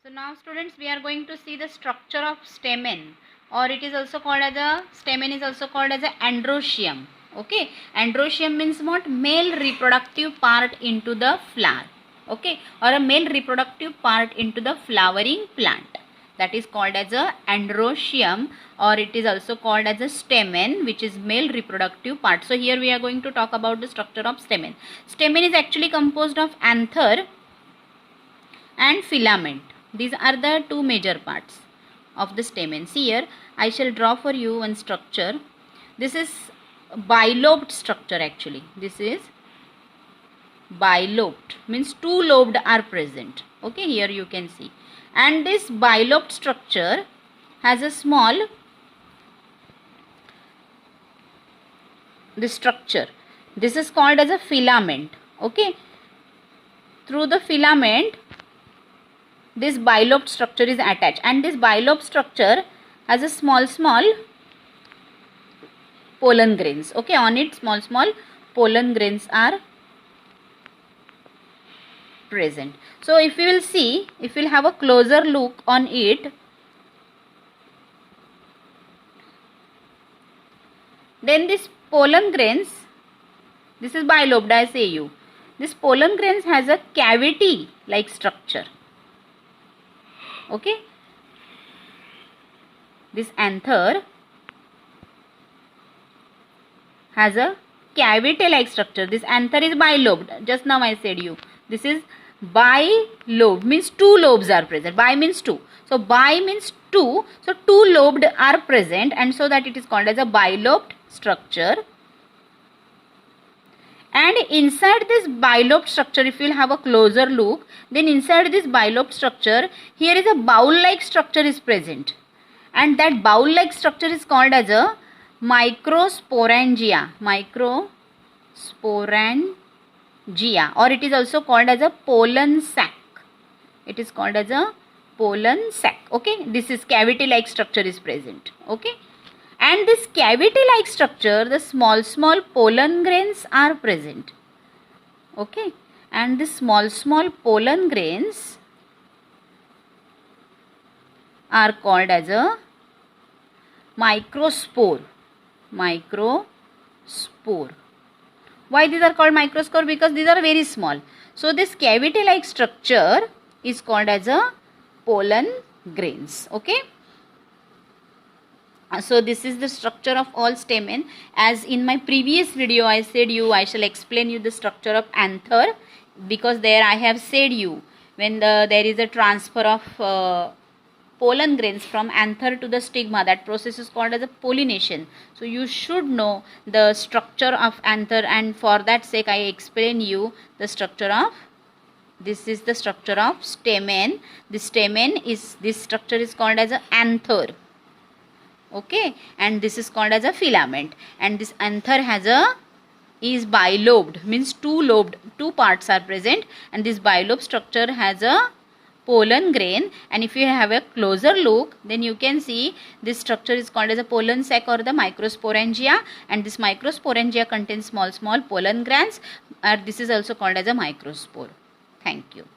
So now students, we are going to see the structure of stamen, or it is also called as a stamen is also called as a androecium. Okay, androecium means what? Male reproductive part into the flower. Okay, or a male reproductive part into the flowering plant. That is called as a androecium, or it is also called as a stamen, which is male reproductive part. So here we are going to talk about the structure of stamen. Stamen is actually composed of anther and filament. These are the two major parts of the stamen. See here, I shall draw for you one structure. This is bilobed structure actually. This is bilobed, means two lobed are present. Okay, here you can see. And this bilobed structure has a small structure. This is called as a filament. Okay, through the filament this bilobed structure is attached, and this bilobed structure has a small pollen grains. Okay, on it small pollen grains are present. So if we will see, if we will have a closer look on it, then this pollen grains, this is bilobed, I say you, this pollen grains has a cavity like structure. Okay, this anther has a cavity like structure. This anther is bilobed. Just now I said you, this is bilobe, means two lobes are present. Bi means two, so bi means two, so two lobed are present, and so that it is called as a bilobed structure. And inside this bilobed structure, if you will have a closer look, then inside this bilobed structure, here is a bowl-like structure is present. And that bowl-like structure is called as a microsporangia. Microsporangia, or it is also called as a pollen sac. It is called as a pollen sac. Okay, this is cavity-like structure is present. Okay. And this cavity-like structure, the small pollen grains are present. Okay, and the small pollen grains are called as a microspore. Microspore. Why these are called microspore? Because these are very small. So this cavity-like structure is called as a pollen grains. Okay. So this is the structure of all stamen. As in my previous video I said you, I shall explain you the structure of anther, because there I have said you, when there is a transfer of pollen grains from anther to the stigma, that process is called as a pollination. So you should know the structure of anther, and for that sake I explain you the structure of, this is the structure of stamen. This structure is called as a anther. Okay, and this is called as a filament, and this anther has a is bilobed, means two parts are present, and this bilobe structure has a pollen grain. And if you have a closer look, then you can see this structure is called as a pollen sac or the microsporangia, and this microsporangia contains small pollen grains, this is also called as a microspore. Thank you.